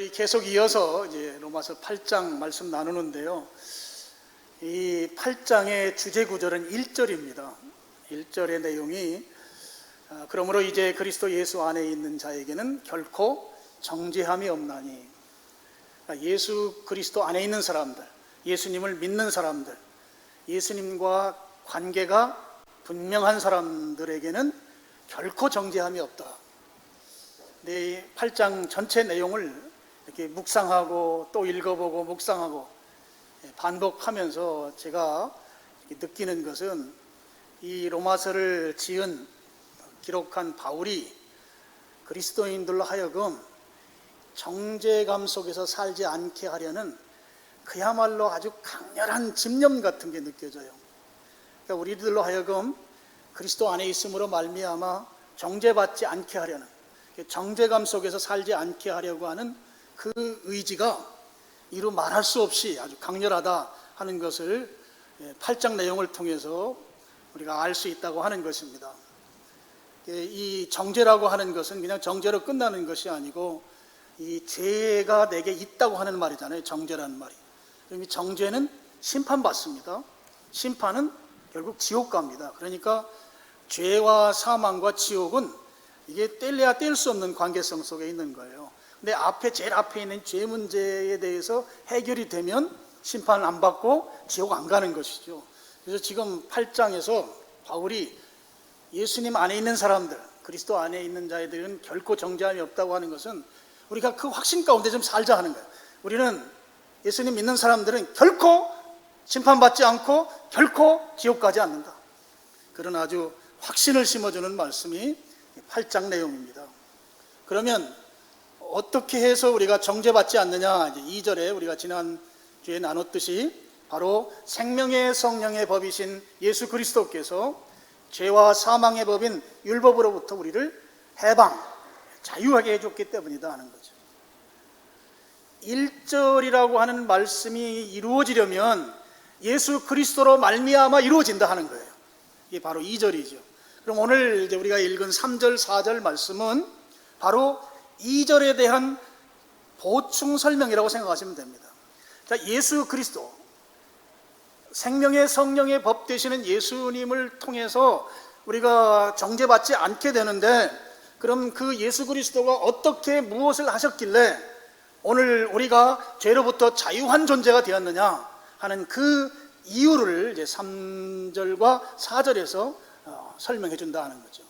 오늘 계속 이어서 이제 로마서 8장 말씀 나누는데요. 이 8장의 주제 구절은 1절입니다. 1절의 내용이 그러므로 이제 그리스도 예수 안에 있는 자에게는 결코 정죄함이 없나니, 예수 그리스도 안에 있는 사람들, 예수님을 믿는 사람들, 예수님과 관계가 분명한 사람들에게는 결코 정죄함이 없다. 이 8장 전체 내용을 이렇게 묵상하고 또 읽어보고 묵상하고 반복하면서 제가 느끼는 것은, 이 로마서를 기록한 바울이 그리스도인들로 하여금 정죄감 속에서 살지 않게 하려는 그야말로 아주 강렬한 집념 같은 게 느껴져요. 그러니까 우리들로 하여금 그리스도 안에 있음으로 말미암아 정죄받지 않게 하려는, 정죄감 속에서 살지 않게 하려고 하는 그 의지가 이루 말할 수 없이 아주 강렬하다 하는 것을 8장 내용을 통해서 우리가 알 수 있다고 하는 것입니다. 이 정죄라고 하는 것은 그냥 정죄로 끝나는 것이 아니고, 이 죄가 내게 있다고 하는 말이잖아요. 정죄라는 말이. 그럼 이 정죄는 심판받습니다. 심판은 결국 지옥 갑니다. 그러니까 죄와 사망과 지옥은 이게 뗄래야 뗄 수 없는 관계성 속에 있는 거예요. 근데 제일 앞에 있는 죄 문제에 대해서 해결이 되면 심판 안 받고 지옥 안 가는 것이죠. 그래서 지금 8장에서 바울이 예수님 안에 있는 사람들, 그리스도 안에 있는 자들은 결코 정죄함이 없다고 하는 것은 우리가 그 확신 가운데 좀 살자 하는 거예요. 우리는 예수님 믿는 사람들은 결코 심판받지 않고 결코 지옥 가지 않는다. 그런 아주 확신을 심어주는 말씀이 8장 내용입니다. 그러면 어떻게 해서 우리가 정죄받지 않느냐? 이제 2절에 우리가 지난주에 나눴듯이 바로 생명의 성령의 법이신 예수 그리스도께서 죄와 사망의 법인 율법으로부터 우리를 자유하게 해줬기 때문이다 하는 거죠. 1절이라고 하는 말씀이 이루어지려면 예수 그리스도로 말미암아 이루어진다 하는 거예요. 이게 바로 2절이죠. 그럼 오늘 이제 우리가 읽은 3절, 4절 말씀은 바로 2절에 대한 보충 설명이라고 생각하시면 됩니다. 자, 예수 그리스도, 생명의 성령의 법 되시는 예수님을 통해서 우리가 정죄받지 않게 되는데, 그럼 그 예수 그리스도가 어떻게 무엇을 하셨길래 오늘 우리가 죄로부터 자유한 존재가 되었느냐 하는 그 이유를 이제 3절과 4절에서 설명해 준다 하는 거죠.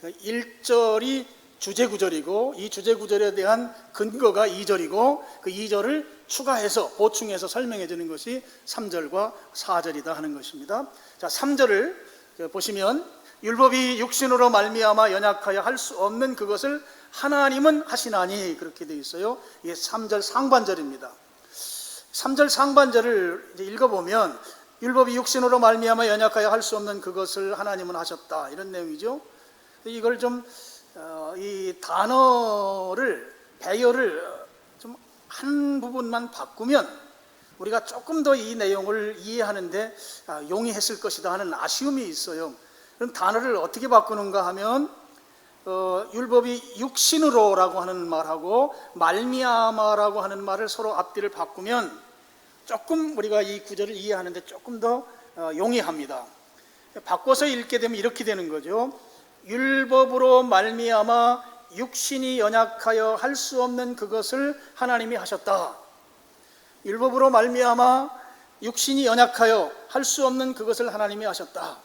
1절이 주제 구절이고, 이 주제 구절에 대한 근거가 2절이고, 그 2절을 추가해서 보충해서 설명해 주는 것이 3절과 4절이다 하는 것입니다. 자, 3절을 보시면 율법이 육신으로 말미암아 연약하여 할 수 없는 그것을 하나님은 하시나니, 그렇게 되어 있어요. 이게 3절 상반절입니다. 3절 상반절을 이제 읽어보면 율법이 육신으로 말미암아 연약하여 할 수 없는 그것을 하나님은 하셨다, 이런 내용이죠. 이걸 좀 이 단어를, 배열을 좀 한 부분만 바꾸면 우리가 조금 더 이 내용을 이해하는데 용이했을 것이다 하는 아쉬움이 있어요. 그럼 단어를 어떻게 바꾸는가 하면 율법이 육신으로라고 하는 말하고 말미암아라고 하는 말을 서로 앞뒤를 바꾸면 조금 우리가 이 구절을 이해하는데 조금 더 용이합니다. 바꿔서 읽게 되면 이렇게 되는 거죠. 율법으로 말미암아 육신이 연약하여 할 수 없는 그것을 하나님이 하셨다. 율법으로 말미암아 육신이 연약하여 할 수 없는 그것을 하나님이 하셨다.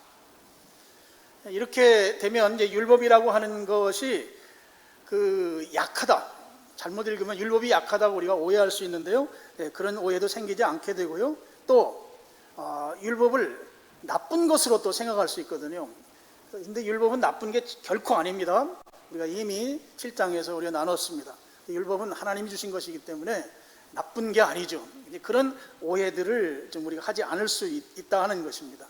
이렇게 되면 이제 율법이라고 하는 것이 약하다, 잘못 읽으면 율법이 약하다고 우리가 오해할 수 있는데요. 그런 오해도 생기지 않게 되고요. 또 율법을 나쁜 것으로 또 생각할 수 있거든요. 그런데 율법은 나쁜 게 결코 아닙니다. 우리가 이미 7장에서 우리가 나눴습니다. 율법은 하나님이 주신 것이기 때문에 나쁜 게 아니죠. 그런 오해들을 좀 우리가 하지 않을 수 있다 하는 것입니다.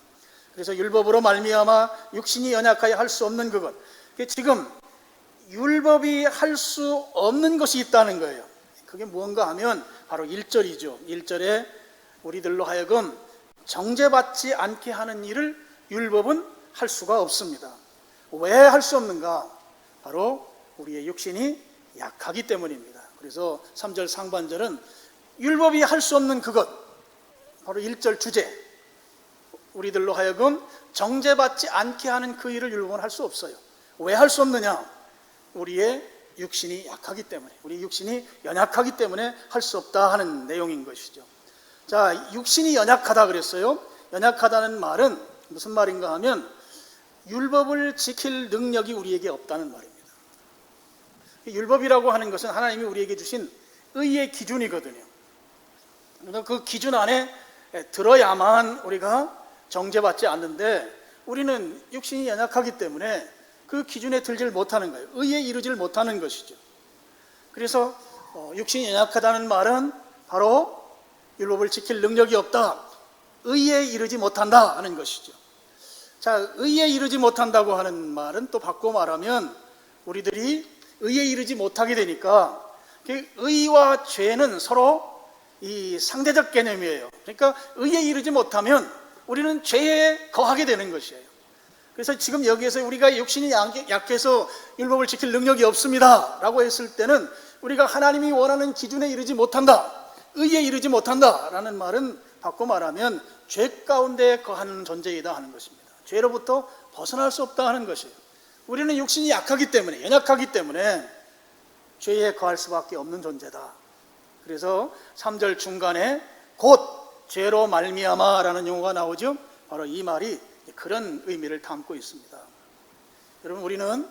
그래서 율법으로 말미암아 육신이 연약하여 할 수 없는 그것, 지금 율법이 할 수 없는 것이 있다는 거예요. 그게 무언가 하면 바로 1절이죠. 1절에 우리들로 하여금 정죄받지 않게 하는 일을 율법은 할 수가 없습니다. 왜 할 수 없는가? 바로 우리의 육신이 약하기 때문입니다. 그래서 3절 상반절은 율법이 할 수 없는 그것, 바로 1절 주제, 우리들로 하여금 정죄받지 않게 하는 그 일을 율법은 할 수 없어요. 왜 할 수 없느냐? 우리의 육신이 약하기 때문에, 우리 육신이 연약하기 때문에 할 수 없다 하는 내용인 것이죠. 자, 육신이 연약하다 그랬어요. 연약하다는 말은 무슨 말인가 하면 율법을 지킬 능력이 우리에게 없다는 말입니다. 율법이라고 하는 것은 하나님이 우리에게 주신 의의 기준이거든요. 그러니까 그 기준 안에 들어야만 우리가 정죄받지 않는데, 우리는 육신이 연약하기 때문에 그 기준에 들질 못하는 거예요. 의에 이르질 못하는 것이죠. 그래서 육신이 연약하다는 말은 바로 율법을 지킬 능력이 없다, 의에 이르지 못한다 하는 것이죠. 자, 의에 이르지 못한다고 하는 말은 또 바꿔 말하면 우리들이 의에 이르지 못하게 되니까, 의와 죄는 서로 이 상대적 개념이에요. 그러니까 의에 이르지 못하면 우리는 죄에 거하게 되는 것이에요. 그래서 지금 여기에서 우리가 육신이 약해서 율법을 지킬 능력이 없습니다 라고 했을 때는 우리가 하나님이 원하는 기준에 이르지 못한다, 의에 이르지 못한다 라는 말은 바꿔 말하면 죄 가운데 거하는 존재이다 하는 것입니다. 죄로부터 벗어날 수 없다 하는 것이에요. 우리는 육신이 약하기 때문에, 연약하기 때문에 죄에 거할 수밖에 없는 존재다. 그래서 3절 중간에 곧 죄로 말미암아 라는 용어가 나오죠. 바로 이 말이 그런 의미를 담고 있습니다. 여러분, 우리는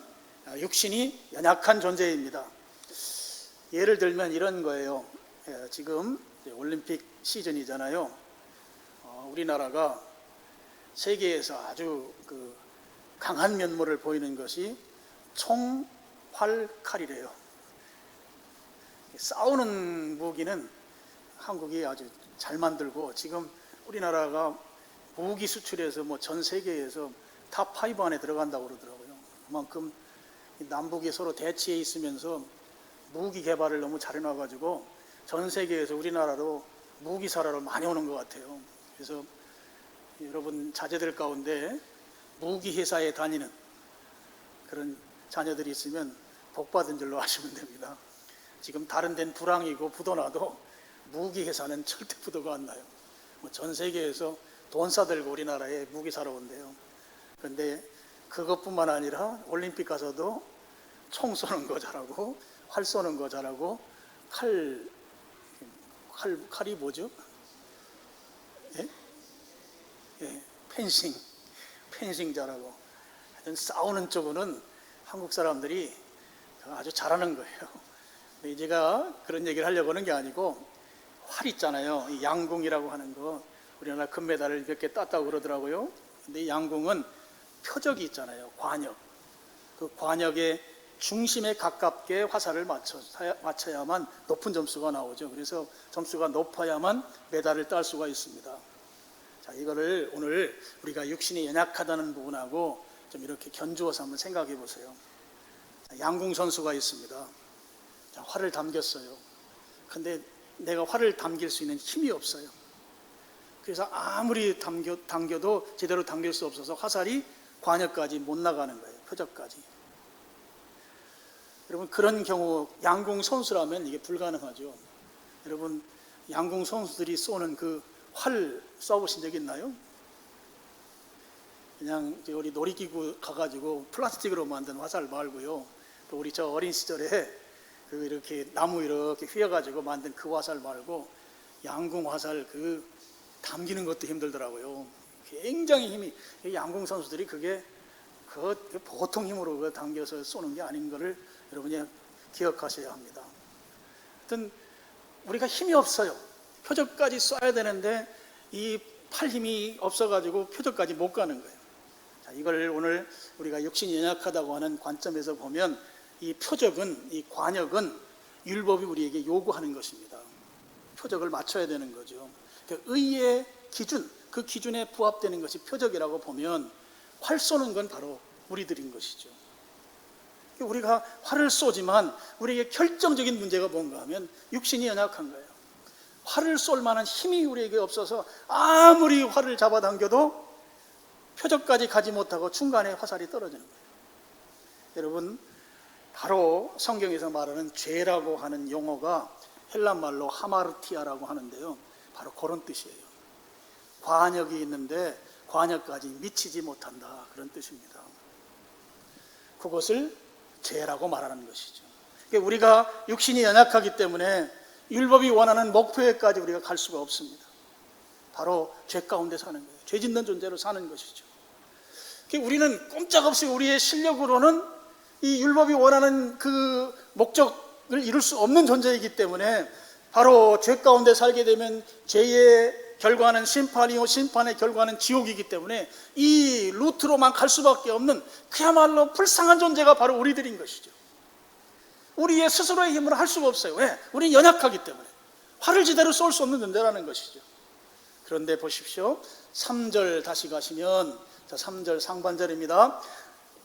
육신이 연약한 존재입니다. 예를 들면 이런 거예요. 지금 올림픽 시즌이잖아요. 우리나라가 세계에서 아주 강한 면모를 보이는 것이 총활칼이래요. 싸우는 무기는 한국이 아주 잘 만들고, 지금 우리나라가 무기 수출에서 전 세계에서 탑5 안에 들어간다고 그러더라고요. 그만큼 남북이 서로 대치해 있으면서 무기 개발을 너무 잘해놔가지고 전 세계에서 우리나라로 무기 사러를 많이 오는 것 같아요. 그래서 여러분 자제들 가운데 무기 회사에 다니는 그런 자녀들이 있으면 복 받은 줄로 아시면 됩니다. 지금 다른 데는 불황이고 부도 나도 무기 회사는 절대 부도가 안 나요. 전 세계에서 돈 싸들고 우리나라에 무기 사러 온대요. 그런데 그것뿐만 아니라 올림픽 가서도 총 쏘는 거 잘하고, 활 쏘는 거 잘하고, 칼이 뭐죠? 펜싱 잘하고, 하여튼 싸우는 쪽으로는 한국 사람들이 아주 잘하는 거예요. 근데 제가 그런 얘기를 하려고 하는 게 아니고, 활 있잖아요. 이 양궁이라고 하는 거, 우리나라 금메달을 몇 개 땄다고 그러더라고요. 근데 이 양궁은 표적이 있잖아요. 관역. 그 관역의 중심에 가깝게 화살을 맞춰야만 높은 점수가 나오죠. 그래서 점수가 높아야만 메달을 딸 수가 있습니다. 자, 이거를 오늘 우리가 육신이 연약하다는 부분하고 좀 이렇게 견주어서 한번 생각해 보세요. 자, 양궁 선수가 있습니다. 자, 활을 담겼어요. 근데 내가 활을 담길 수 있는 힘이 없어요. 그래서 아무리 당겨도 제대로 당길 수 없어서 화살이 관역까지 못 나가는 거예요. 표적까지. 여러분, 그런 경우 양궁 선수라면 이게 불가능하죠. 여러분, 양궁 선수들이 쏘는 그 활 쏴보신 적 있나요? 그냥 우리 놀이기구 가가지고 플라스틱으로 만든 화살 말고요. 또 우리 저 어린 시절에 이렇게 나무 이렇게 휘어가지고 만든 그 화살 말고 양궁 화살 담기는 것도 힘들더라고요. 굉장히 힘이, 양궁 선수들이 그게 보통 힘으로 당겨서 쏘는 게 아닌 거를 여러분이 기억하셔야 합니다. 하여튼 우리가 힘이 없어요. 표적까지 쏴야 되는데 이 팔 힘이 없어가지고 표적까지 못 가는 거예요. 자, 이걸 오늘 우리가 육신이 연약하다고 하는 관점에서 보면 이 표적은, 이 관역은 율법이 우리에게 요구하는 것입니다. 표적을 맞춰야 되는 거죠. 의의 기준, 그 기준에 부합되는 것이 표적이라고 보면 활 쏘는 건 바로 우리들인 것이죠. 우리가 활을 쏘지만 우리에게 결정적인 문제가 뭔가 하면 육신이 연약한 거예요. 활을 쏠 만한 힘이 우리에게 없어서 아무리 활을 잡아당겨도 표적까지 가지 못하고 중간에 화살이 떨어지는 거예요. 여러분, 바로 성경에서 말하는 죄라고 하는 용어가 헬란말로 하마르티아라고 하는데요, 바로 그런 뜻이에요. 관역이 있는데 관역까지 미치지 못한다, 그런 뜻입니다. 그것을 죄라고 말하는 것이죠. 그러니까 우리가 육신이 연약하기 때문에 율법이 원하는 목표에까지 우리가 갈 수가 없습니다. 바로 죄 가운데 사는 거예요. 죄 짓는 존재로 사는 것이죠. 그러니까 우리는 꼼짝없이 우리의 실력으로는 이 율법이 원하는 그 목적을 이룰 수 없는 존재이기 때문에 바로 죄 가운데 살게 되면 죄의 결과는 심판이요, 심판의 결과는 지옥이기 때문에 이 루트로만 갈 수밖에 없는 그야말로 불쌍한 존재가 바로 우리들인 것이죠. 우리의 스스로의 힘으로 할 수가 없어요. 왜? 우리는 연약하기 때문에 활을 제대로 쏠 수 없는 존재라는 것이죠. 그런데 보십시오, 3절 다시 가시면, 3절 상반절입니다.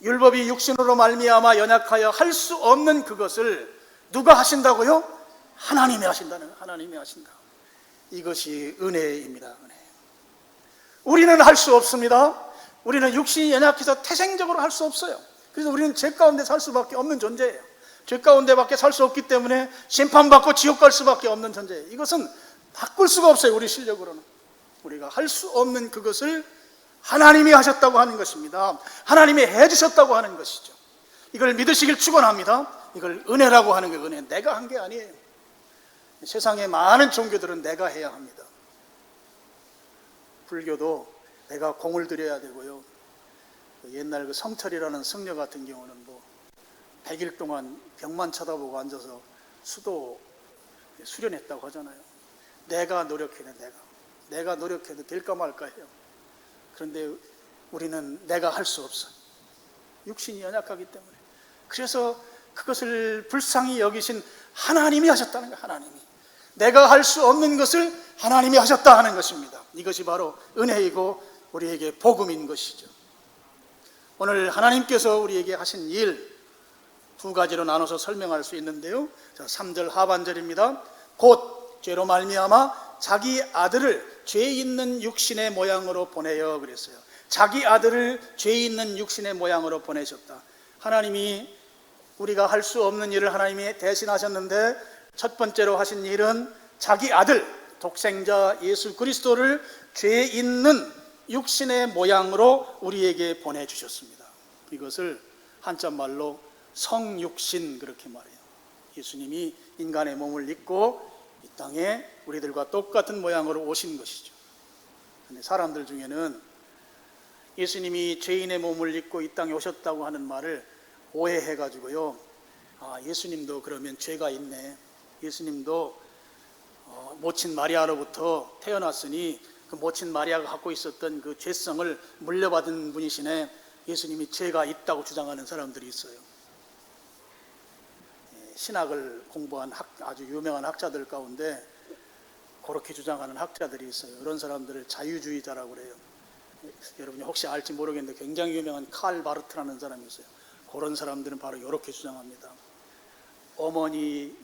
율법이 육신으로 말미암아 연약하여 할 수 없는 그것을 누가 하신다고요? 하나님이 하신다는 거예요. 하나님이 하신다. 이것이 은혜입니다. 은혜. 우리는 할 수 없습니다. 우리는 육신이 연약해서 태생적으로 할 수 없어요. 그래서 우리는 죄 가운데 살 수밖에 없는 존재예요. 죄 가운데밖에 살 수 없기 때문에 심판받고 지옥 갈 수밖에 없는 존재예요. 이것은 바꿀 수가 없어요. 우리 실력으로는. 우리가 할 수 없는 그것을 하나님이 하셨다고 하는 것입니다. 하나님이 해주셨다고 하는 것이죠. 이걸 믿으시길 축원합니다. 이걸 은혜라고 하는 게 은혜. 내가 한 게 아니에요. 세상의 많은 종교들은 내가 해야 합니다. 불교도 내가 공을 들여야 되고요. 옛날 그 성철이라는 승려 같은 경우는 100일 동안 벽만 쳐다보고 앉아서 수도 수련했다고 하잖아요. 내가 노력해야 돼. 내가 노력해도 될까 말까 해요. 그런데 우리는 내가 할 수 없어요. 육신이 연약하기 때문에. 그래서 그것을 불쌍히 여기신 하나님이 하셨다는 거예요. 하나님이. 내가 할 수 없는 것을 하나님이 하셨다 하는 것입니다. 이것이 바로 은혜이고 우리에게 복음인 것이죠. 오늘 하나님께서 우리에게 하신 일 두 가지로 나눠서 설명할 수 있는데요. 3절 하반절입니다. 곧 죄로 말미암아 자기 아들을 죄 있는 육신의 모양으로 보내어 그랬어요. 자기 아들을 죄 있는 육신의 모양으로 보내셨다. 하나님이 우리가 할 수 없는 일을 하나님이 대신하셨는데 첫 번째로 하신 일은 자기 아들, 독생자 예수 그리스도를 죄 있는 육신의 모양으로 우리에게 보내주셨습니다. 이것을 한자말로 성육신 그렇게 말해요. 예수님이 인간의 몸을 입고 이 땅에 우리들과 똑같은 모양으로 오신 것이죠. 그런데 사람들 중에는 예수님이 죄인의 몸을 입고 이 땅에 오셨다고 하는 말을 오해해가지고요, 예수님도 그러면 죄가 있네, 예수님도 모친 마리아로부터 태어났으니 그 모친 마리아가 갖고 있었던 그 죄성을 물려받은 분이시네, 예수님이 죄가 있다고 주장하는 사람들이 있어요. 신학을 공부한 아주 유명한 학자들 가운데 그렇게 주장하는 학자들이 있어요. 그런 사람들을 자유주의자라고 그래요. 여러분이 혹시 알지 모르겠는데 굉장히 유명한 칼 바르트라는 사람이 있어요. 그런 사람들은 바로 이렇게 주장합니다. 어머니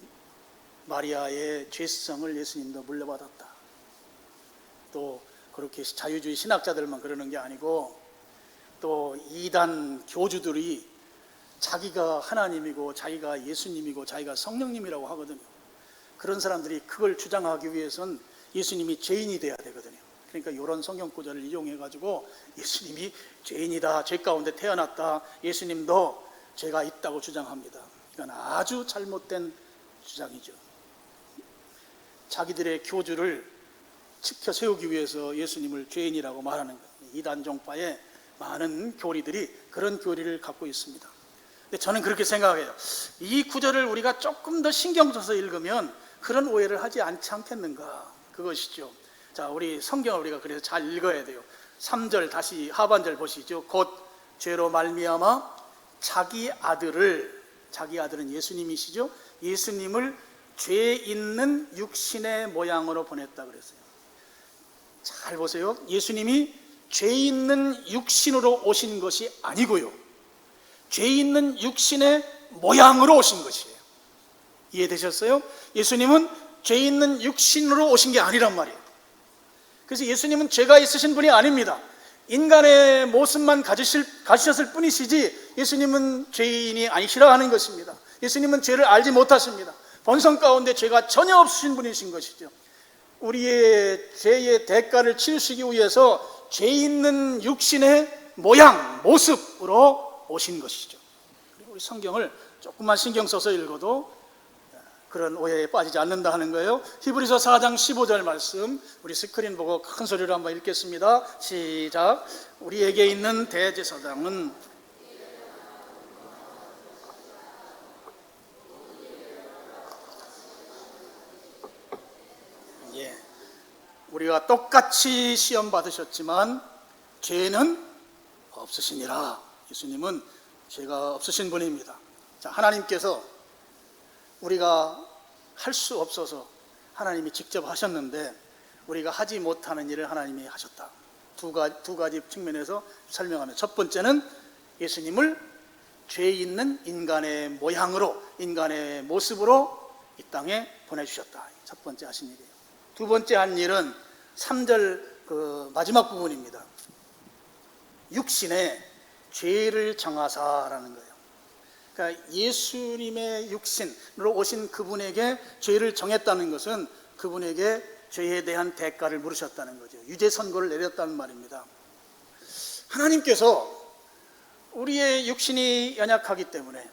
마리아의 죄성을 예수님도 물려받았다. 또 그렇게 자유주의 신학자들만 그러는 게 아니고 또 이단 교주들이 자기가 하나님이고 자기가 예수님이고 자기가 성령님이라고 하거든요. 그런 사람들이 그걸 주장하기 위해서는 예수님이 죄인이 돼야 되거든요. 그러니까 이런 성경 구절을 이용해 가지고 예수님이 죄인이다, 죄 가운데 태어났다, 예수님도 죄가 있다고 주장합니다. 이건 아주 잘못된 주장이죠. 자기들의 교주를 지켜 세우기 위해서 예수님을 죄인이라고 말하는 거예요. 이단 종파의 많은 교리들이 그런 교리를 갖고 있습니다. 근데 저는 그렇게 생각해요. 이 구절을 우리가 조금 더 신경 써서 읽으면 그런 오해를 하지 않지 않겠는가, 그것이죠. 자, 우리 성경을 우리가 그래서 잘 읽어야 돼요. 3절 다시 하반절 보시죠. 곧 죄로 말미암아 자기 아들을, 자기 아들은 예수님이시죠. 예수님을 죄 있는 육신의 모양으로 보냈다 그랬어요. 잘 보세요. 예수님이 죄 있는 육신으로 오신 것이 아니고요, 죄 있는 육신의 모양으로 오신 것이에요. 이해되셨어요? 예수님은 죄 있는 육신으로 오신 게 아니란 말이에요. 그래서 예수님은 죄가 있으신 분이 아닙니다. 인간의 모습만 가지셨을 뿐이시지 예수님은 죄인이 아니시라 하는 것입니다. 예수님은 죄를 알지 못하십니다. 본성 가운데 죄가 전혀 없으신 분이신 것이죠. 우리의 죄의 대가를 치르시기 위해서 죄 있는 육신의 모양, 모습으로 오신 것이죠. 그리고 우리 성경을 조금만 신경 써서 읽어도 그런 오해에 빠지지 않는다 하는 거예요. 히브리서 4장 15절 말씀, 우리 스크린 보고 큰 소리로 한번 읽겠습니다. 시작. 우리에게 있는 대제사장은 우리가 똑같이 시험 받으셨지만 죄는 없으시니라. 예수님은 죄가 없으신 분입니다. 자, 하나님께서 우리가 할 수 없어서 하나님이 직접 하셨는데 우리가 하지 못하는 일을 하나님이 하셨다. 두 가지 측면에서 설명하면, 첫 번째는 예수님을 죄 있는 인간의 모양으로, 인간의 모습으로 이 땅에 보내주셨다. 첫 번째 하신 일이에요. 두 번째 한 일은 3절 마지막 부분입니다. 육신에 죄를 정하사라는 거예요. 그러니까 예수님의 육신으로 오신 그분에게 죄를 정했다는 것은 그분에게 죄에 대한 대가를 물으셨다는 거죠. 유죄 선고를 내렸다는 말입니다. 하나님께서 우리의 육신이 연약하기 때문에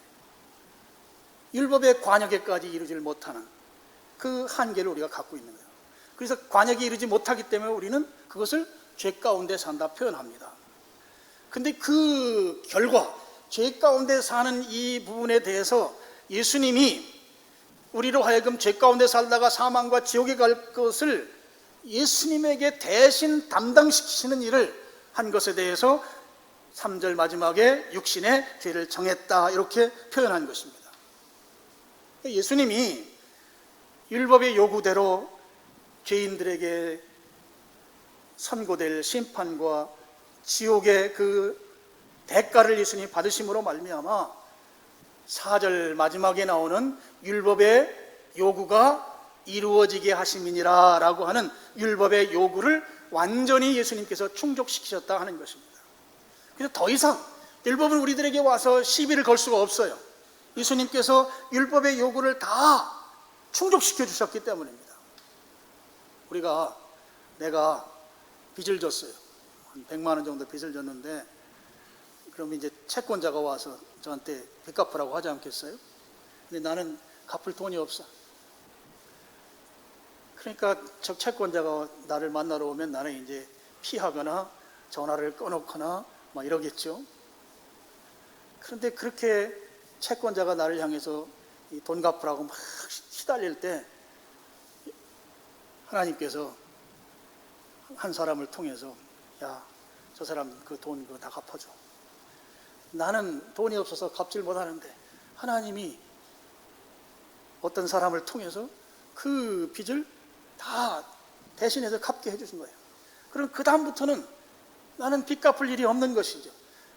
율법의 관역에까지 이르지를 못하는 그 한계를 우리가 갖고 있는 거예요. 그래서 관역에 이르지 못하기 때문에 우리는 그것을 죄 가운데 산다 표현합니다. 근데 그 결과, 죄 가운데 사는 이 부분에 대해서 예수님이 우리로 하여금 죄 가운데 살다가 사망과 지옥에 갈 것을 예수님에게 대신 담당시키시는 일을 한 것에 대해서 3절 마지막에 육신의 죄를 정했다, 이렇게 표현한 것입니다. 예수님이 율법의 요구대로 죄인들에게 선고될 심판과 지옥의 그 대가를 예수님이 받으심으로 말미암아 4절 마지막에 나오는 율법의 요구가 이루어지게 하심이니라 라고 하는 율법의 요구를 완전히 예수님께서 충족시키셨다 하는 것입니다. 그래서 더 이상 율법은 우리들에게 와서 시비를 걸 수가 없어요. 예수님께서 율법의 요구를 다 충족시켜 주셨기 때문입니다. 내가 빚을 졌어요. 한 100만 원 정도 빚을 졌는데, 그럼 이제 채권자가 와서 저한테 빚 갚으라고 하지 않겠어요? 근데 나는 갚을 돈이 없어. 그러니까 저 채권자가 나를 만나러 오면 나는 이제 피하거나 전화를 끊어놓거나 막 이러겠죠. 그런데 그렇게 채권자가 나를 향해서 이 돈 갚으라고 막 시달릴 때 하나님께서 한 사람을 통해서, 야, 저 사람 그 돈 그거 다 갚아줘. 나는 돈이 없어서 갚질 못하는데 하나님이 어떤 사람을 통해서 그 빚을 다 대신해서 갚게 해주신 거예요. 그럼 그 다음부터는 나는 빚 갚을 일이 없는 것이죠.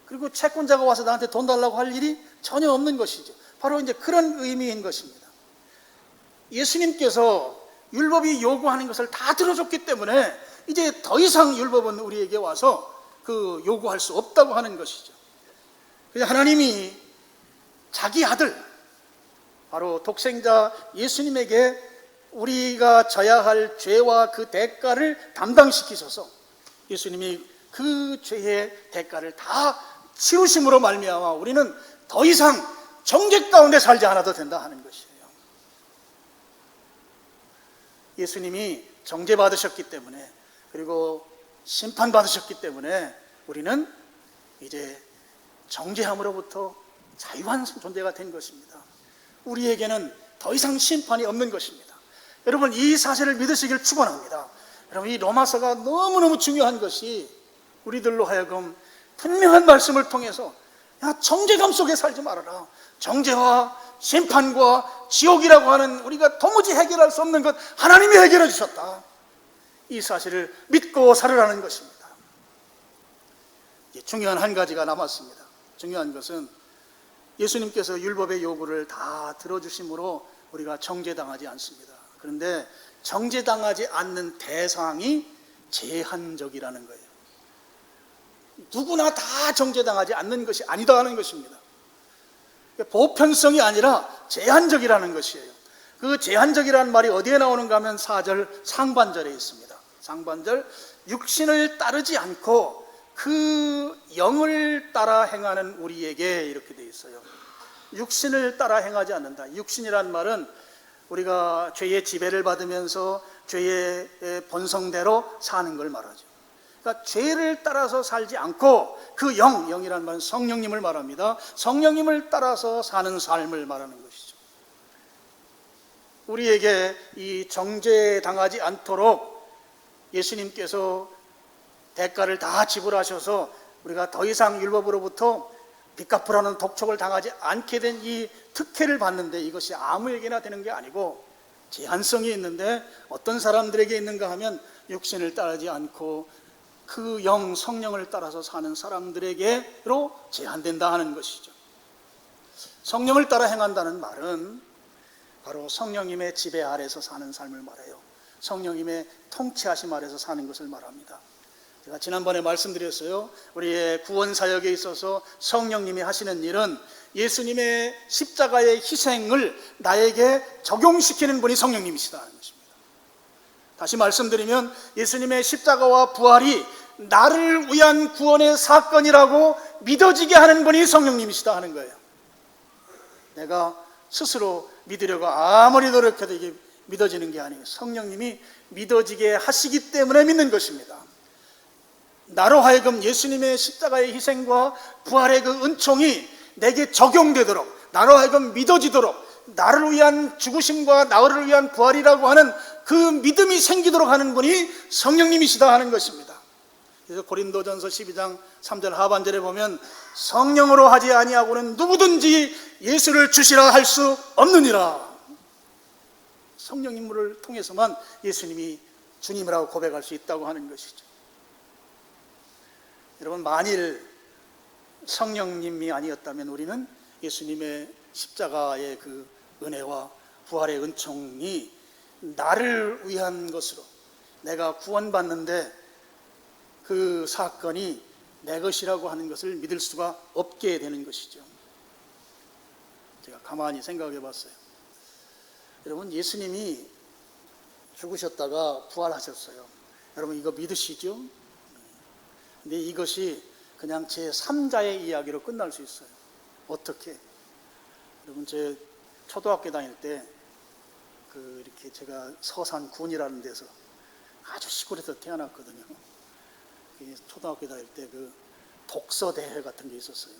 그리고 채권자가 와서 나한테 돈 달라고 할 일이 전혀 없는 것이죠. 바로 이제 그런 의미인 것입니다. 예수님께서 율법이 요구하는 것을 다 들어줬기 때문에 이제 더 이상 율법은 우리에게 와서 그 요구할 수 없다고 하는 것이죠. 그래서 하나님이 자기 아들, 바로 독생자 예수님에게 우리가 져야 할 죄와 그 대가를 담당시키셔서 예수님이 그 죄의 대가를 다 치르심으로 말미암아 우리는 더 이상 정죄 가운데 살지 않아도 된다 하는 것이에요. 예수님이 정죄받으셨기 때문에, 그리고 심판받으셨기 때문에 우리는 이제 정죄함으로부터 자유한 존재가 된 것입니다. 우리에게는 더 이상 심판이 없는 것입니다. 여러분, 이 사실을 믿으시길 축원합니다. 여러분, 이 로마서가 너무너무 중요한 것이 우리들로 하여금 분명한 말씀을 통해서, 야, 정죄감 속에 살지 말아라. 정죄와 심판과 지옥이라고 하는 우리가 도무지 해결할 수 없는 것 하나님이 해결해 주셨다. 이 사실을 믿고 살으라는 것입니다. 중요한 한 가지가 남았습니다. 중요한 것은 예수님께서 율법의 요구를 다 들어주심으로 우리가 정죄당하지 않습니다. 그런데 정죄당하지 않는 대상이 제한적이라는 거예요. 누구나 다 정죄당하지 않는 것이 아니다 하는 것입니다. 보편성이 아니라 제한적이라는 것이에요. 그 제한적이라는 말이 어디에 나오는가 하면 4절 상반절에 있습니다. 상반절, 육신을 따르지 않고 그 영을 따라 행하는 우리에게, 이렇게 되어 있어요. 육신을 따라 행하지 않는다. 육신이란 말은 우리가 죄의 지배를 받으면서 죄의 본성대로 사는 걸 말하죠. 그러니까 죄를 따라서 살지 않고 그 영이란 말은 성령님을 말합니다. 성령님을 따라서 사는 삶을 말하는 것이죠. 우리에게 이 정죄당하지 않도록 예수님께서 대가를 다 지불하셔서 우리가 더 이상 율법으로부터 빚 갚으라는 독촉을 당하지 않게 된 이 특혜를 받는데, 이것이 아무에게나 되는 게 아니고 제한성이 있는데, 어떤 사람들에게 있는가 하면 육신을 따르지 않고 그 영, 성령을 따라서 사는 사람들에게로 제한된다 하는 것이죠. 성령을 따라 행한다는 말은 바로 성령님의 지배 아래서 사는 삶을 말해요. 성령님의 통치하심 아래서 사는 것을 말합니다. 제가 지난번에 말씀드렸어요. 우리의 구원 사역에 있어서 성령님이 하시는 일은 예수님의 십자가의 희생을 나에게 적용시키는 분이 성령님이시다는 것입니다. 다시 말씀드리면 예수님의 십자가와 부활이 나를 위한 구원의 사건이라고 믿어지게 하는 분이 성령님이시다 하는 거예요. 내가 스스로 믿으려고 아무리 노력해도 이게 믿어지는 게 아니에요. 성령님이 믿어지게 하시기 때문에 믿는 것입니다. 나로 하여금 예수님의 십자가의 희생과 부활의 그 은총이 내게 적용되도록, 나로 하여금 믿어지도록, 나를 위한 죽으심과 나를 위한 부활이라고 하는 그 믿음이 생기도록 하는 분이 성령님이시다 하는 것입니다. 그래서 고린도전서 12장 3절 하반절에 보면 성령으로 하지 아니하고는 누구든지 예수를 주시라 할 수 없느니라. 성령님을 통해서만 예수님이 주님이라고 고백할 수 있다고 하는 것이죠. 여러분, 만일 성령님이 아니었다면 우리는 예수님의 십자가의 그 은혜와 부활의 은총이 나를 위한 것으로, 내가 구원받는데 그 사건이 내 것이라고 하는 것을 믿을 수가 없게 되는 것이죠. 제가 가만히 생각해 봤어요. 여러분, 예수님이 죽으셨다가 부활하셨어요. 여러분, 이거 믿으시죠? 근데 이것이 그냥 제3자의 이야기로 끝날 수 있어요. 어떻게? 여러분, 제 초등학교 다닐 때 이렇게 제가 서산군이라는 데서 아주 시골에서 태어났거든요. 초등학교 다닐 때 그 독서 대회 같은 게 있었어요.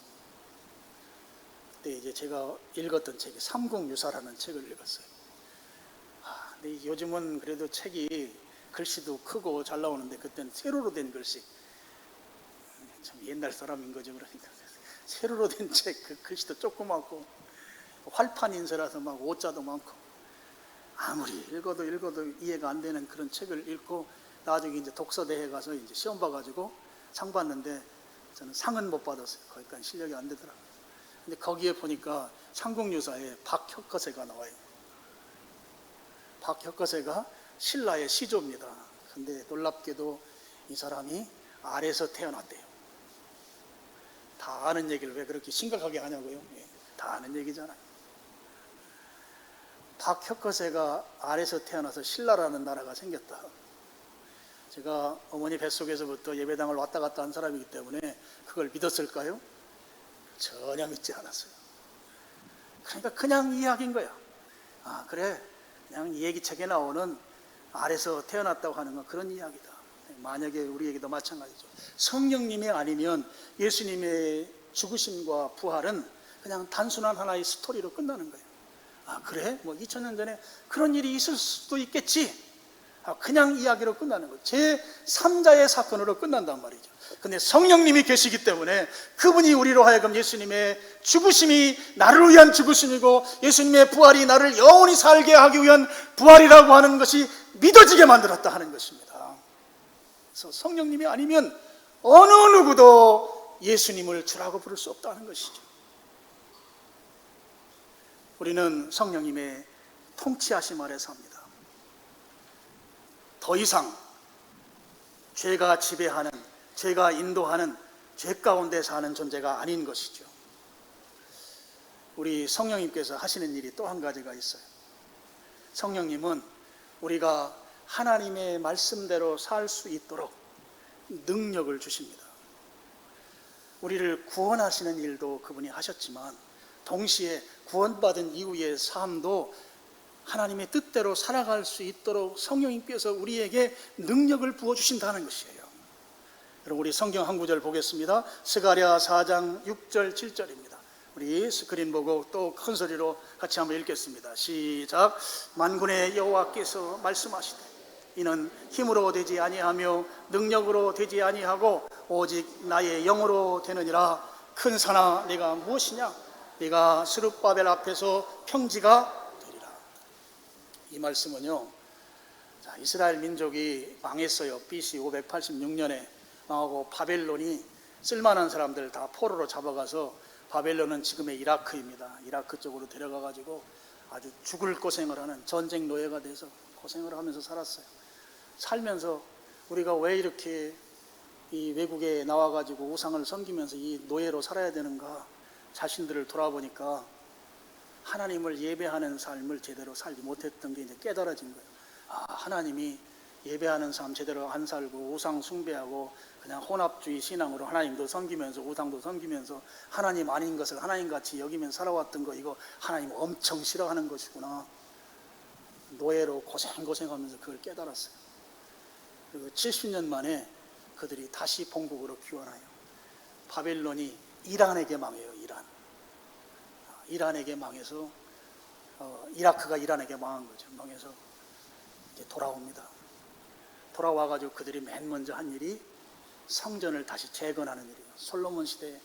그때 이제 제가 읽었던 책이 삼국유사라는 책을 읽었어요. 근데 요즘은 그래도 책이 글씨도 크고 잘 나오는데 그때는 세로로 된 글씨, 참 옛날 사람인 거죠. 그러니까 세로로 된 책, 그 글씨도 조그맣고 활판 인쇄라서 막 오자도 많고, 아무리 읽어도 이해가 안 되는 그런 책을 읽고 나중에 이제 독서대회 가서 이제 시험 봐가지고 상 받는데 저는 상은 못 받았어요. 거기까지 실력이 안 되더라고요. 근데 거기에 보니까 삼국유사에 박혁거세가 나와요. 박혁거세가 신라의 시조입니다. 근데 놀랍게도 이 사람이 아래에서 태어났대요. 다 아는 얘기를 왜 그렇게 심각하게 하냐고요. 다 아는 얘기잖아요. 박혁거세가 아래에서 태어나서 신라라는 나라가 생겼다. 제가 어머니 뱃속에서부터 예배당을 왔다 갔다 한 사람이기 때문에 그걸 믿었을까요? 전혀 믿지 않았어요. 그러니까 그냥 이야기인 거야. 그래, 그냥 이 얘기책에 나오는 아래에서 태어났다고 하는 건 그런 이야기다. 만약에 우리에게도 마찬가지죠. 성령님이 아니면 예수님의 죽으심과 부활은 그냥 단순한 하나의 스토리로 끝나는 거예요. 그래? 2000년 전에 그런 일이 있을 수도 있겠지. 그냥 이야기로 끝나는 거예요. 제3자의 사건으로 끝난단 말이죠. 근데 성령님이 계시기 때문에 그분이 우리로 하여금 예수님의 죽으심이 나를 위한 죽으심이고 예수님의 부활이 나를 영원히 살게 하기 위한 부활이라고 하는 것이 믿어지게 만들었다 하는 것입니다. 그래서 성령님이 아니면 어느 누구도 예수님을 주라고 부를 수 없다는 것이죠. 우리는 성령님의 통치하심 아래 삽니다. 더 이상 죄가 지배하는, 죄가 인도하는 죄 가운데 사는 존재가 아닌 것이죠. 우리 성령님께서 하시는 일이 또 한 가지가 있어요. 성령님은 우리가 하나님의 말씀대로 살 수 있도록 능력을 주십니다. 우리를 구원하시는 일도 그분이 하셨지만 동시에 구원받은 이후의 삶도 하나님의 뜻대로 살아갈 수 있도록 성령님께서 우리에게 능력을 부어주신다는 것이에요. 여러분, 우리 성경 한 구절 보겠습니다. 스가랴 4장 6절 7절입니다. 우리 스크린 보고 또 큰 소리로 같이 한번 읽겠습니다. 시작. 만군의 여호와께서 말씀하시되 이는 힘으로 되지 아니하며 능력으로 되지 아니하고 오직 나의 영으로 되느니라. 큰 산아 네가 무엇이냐? 네가 스룹바벨 앞에서 평지가 되리라. 이 말씀은요, 이스라엘 민족이 망했어요. BC 586년에 망하고 바벨론이 쓸만한 사람들 다 포로로 잡아가서, 바벨론은 지금의 이라크입니다. 이라크 쪽으로 데려가가지고 아주 죽을 고생을 하는 전쟁 노예가 돼서 고생을 하면서 살았어요. 살면서 우리가 왜 이렇게 이 외국에 나와가지고 우상을 섬기면서 이 노예로 살아야 되는가, 자신들을 돌아보니까 하나님을 예배하는 삶을 제대로 살지 못했던 게 이제 깨달아진 거예요. 하나님이 예배하는 삶 제대로 안 살고 우상 숭배하고 그냥 혼합주의 신앙으로 하나님도 섬기면서 우상도 섬기면서 하나님 아닌 것을 하나님같이 여기면서 살아왔던 거, 이거 하나님 엄청 싫어하는 것이구나. 노예로 고생하면서 그걸 깨달았어요. 그리고 70년 만에 그들이 다시 본국으로 귀환해요. 바벨론이 이란에게 망해요. 이란에게 망해서 이라크가 이란에게 망한 거죠. 망해서 이제 돌아옵니다. 돌아와가지고 그들이 맨 먼저 한 일이 성전을 다시 재건하는 일이에요. 솔로몬 시대에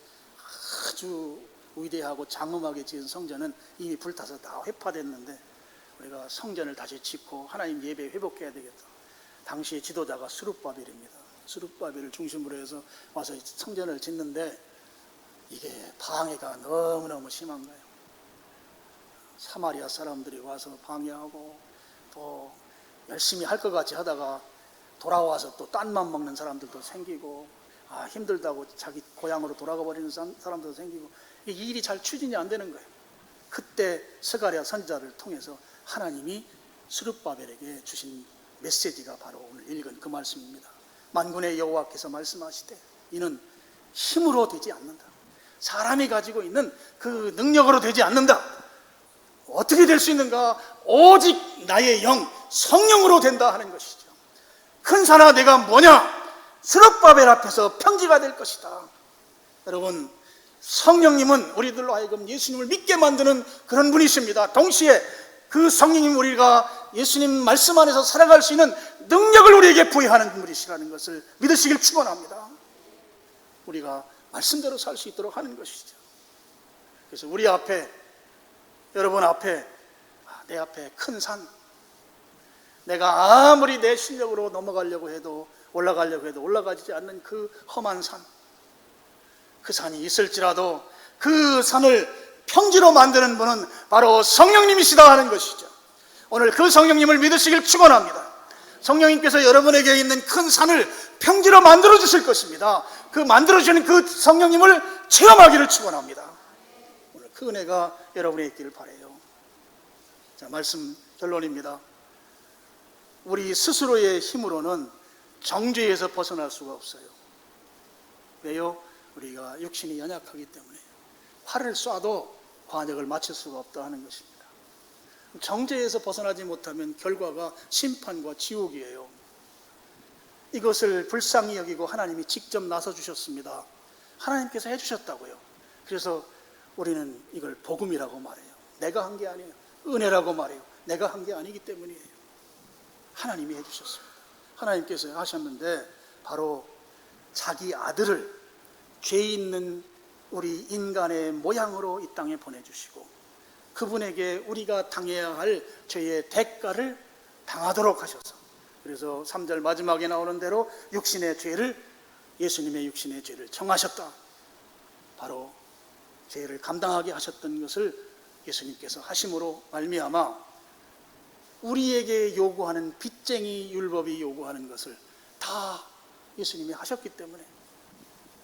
아주 위대하고 장엄하게 지은 성전은 이미 불타서 다 회파됐는데 우리가 성전을 다시 짓고 하나님 예배 회복해야 되겠다. 당시의 지도자가 스룹바벨입니다. 스룹바벨을 중심으로 해서 와서 성전을 짓는데 이게 방해가 너무너무 심한 거예요. 사마리아 사람들이 와서 방해하고 또 열심히 할 것 같이 하다가 돌아와서 또 딴만 먹는 사람들도 생기고, 힘들다고 자기 고향으로 돌아가 버리는 사람들도 생기고, 이 일이 잘 추진이 안 되는 거예요. 그때 스가랴 선지자를 통해서 하나님이 스룹바벨에게 주신 메시지가 바로 오늘 읽은 그 말씀입니다. 만군의 여호와께서 말씀하시되 이는 힘으로 되지 않는다. 사람이 가지고 있는 그 능력으로 되지 않는다. 어떻게 될 수 있는가? 오직 나의 영, 성령으로 된다 하는 것이죠. 큰 산아 내가 뭐냐? 스룹바벨 앞에서 평지가 될 것이다. 여러분, 성령님은 우리들로 하여금 예수님을 믿게 만드는 그런 분이십니다. 동시에 그 성령님, 우리가 예수님 말씀 안에서 살아갈 수 있는 능력을 우리에게 부여하는 분이시라는 것을 믿으시길 축원합니다. 우리가 말씀대로 살 수 있도록 하는 것이죠. 그래서 우리 앞에, 여러분 앞에, 내 앞에 큰 산, 내가 아무리 내 실력으로 넘어가려고 해도 올라가지 않는 그 험한 산, 그 산이 있을지라도 그 산을 평지로 만드는 분은 바로 성령님이시다 하는 것이죠. 오늘 그 성령님을 믿으시길 축원합니다. 성령님께서 여러분에게 있는 큰 산을 평지로 만들어 주실 것입니다. 그 만들어 주시는 그 성령님을 체험하기를 축원합니다. 오늘 그 은혜가 여러분에 있기를 바라요. 자, 말씀 결론입니다. 우리 스스로의 힘으로는 정죄에서 벗어날 수가 없어요. 왜요? 우리가 육신이 연약하기 때문에 활을 쏴도 관역을 맞출 수가 없다 하는 것입니다. 정죄에서 벗어나지 못하면 결과가 심판과 지옥이에요. 이것을 불쌍히 여기고 하나님이 직접 나서 주셨습니다. 하나님께서 해주셨다고요. 그래서 우리는 이걸 복음이라고 말해요. 내가 한 게 아니에요. 은혜라고 말해요. 내가 한 게 아니기 때문이에요. 하나님이 해주셨습니다. 하나님께서 하셨는데 바로 자기 아들을 죄 있는 우리 인간의 모양으로 이 땅에 보내주시고 그분에게 우리가 당해야 할 죄의 대가를 당하도록 하셔서, 그래서 3절 마지막에 나오는 대로 예수님의 육신의 죄를 정하셨다. 바로 죄를 감당하게 하셨던 것을 예수님께서 하심으로 말미암아 우리에게 요구하는 빚쟁이 율법이 요구하는 것을 다 예수님이 하셨기 때문에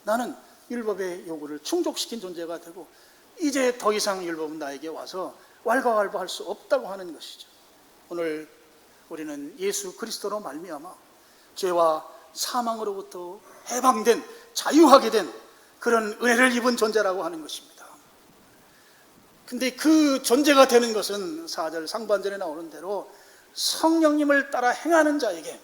나는 율법의 요구를 충족시킨 존재가 되고 이제 더 이상 율법은 나에게 와서 왈가왈부할 수 없다고 하는 것이죠. 오늘 우리는 예수 그리스도로 말미암아 죄와 사망으로부터 해방된, 자유하게 된 그런 은혜를 입은 존재라고 하는 것입니다. 근데 그 존재가 되는 것은 4절 상반절에 나오는 대로 성령님을 따라 행하는 자에게,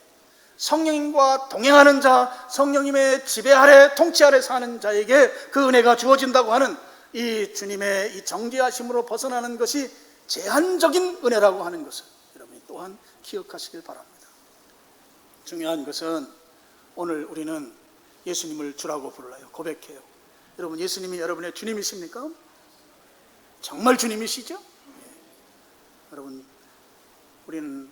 성령님과 동행하는 자, 성령님의 지배 아래, 통치 아래 사는 자에게 그 은혜가 주어진다고 하는 이 주님의 이 정죄하심으로 벗어나는 것이 제한적인 은혜라고 하는 것을 여러분이 또한 기억하시길 바랍니다. 중요한 것은 오늘 우리는 예수님을 주라고 불러요. 고백해요. 여러분, 예수님이 여러분의 주님이십니까? 정말 주님이시죠? 네. 여러분, 우리는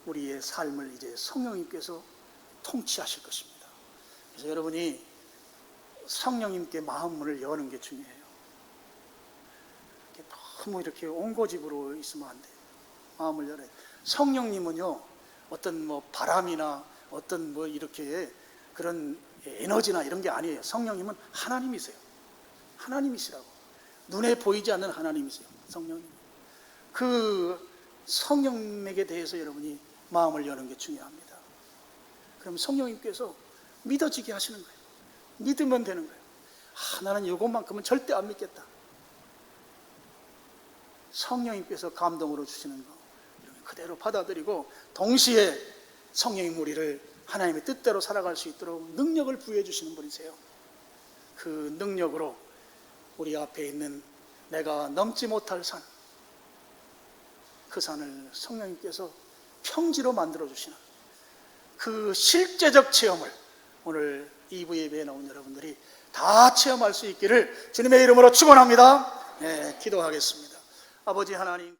우리의 삶을 이제 성령님께서 통치하실 것입니다. 그래서 여러분이 성령님께 마음문을 여는 게 중요해요. 너무 이렇게 옹고집으로 있으면 안 돼요. 마음을 열어요. 성령님은요, 어떤 바람이나 어떤 이렇게 그런 에너지나 이런 게 아니에요. 성령님은 하나님이세요. 하나님이시라고. 눈에 보이지 않는 하나님이세요. 성령님. 그 성령님에게 대해서 여러분이 마음을 여는 게 중요합니다. 그럼 성령님께서 믿어지게 하시는 거예요. 믿으면 되는 거예요. 나는 이것만큼은 절대 안 믿겠다. 성령님께서 감동으로 주시는 거 그대로 받아들이고 동시에 성령님 우리를 하나님의 뜻대로 살아갈 수 있도록 능력을 부여해 주시는 분이세요. 그 능력으로 우리 앞에 있는 내가 넘지 못할 산, 그 산을 성령님께서 평지로 만들어 주시는 그 실제적 체험을 오늘 2부 예배에 나온 여러분들이 다 체험할 수 있기를 주님의 이름으로 축원합니다. 네, 기도하겠습니다. 아버지 하나님,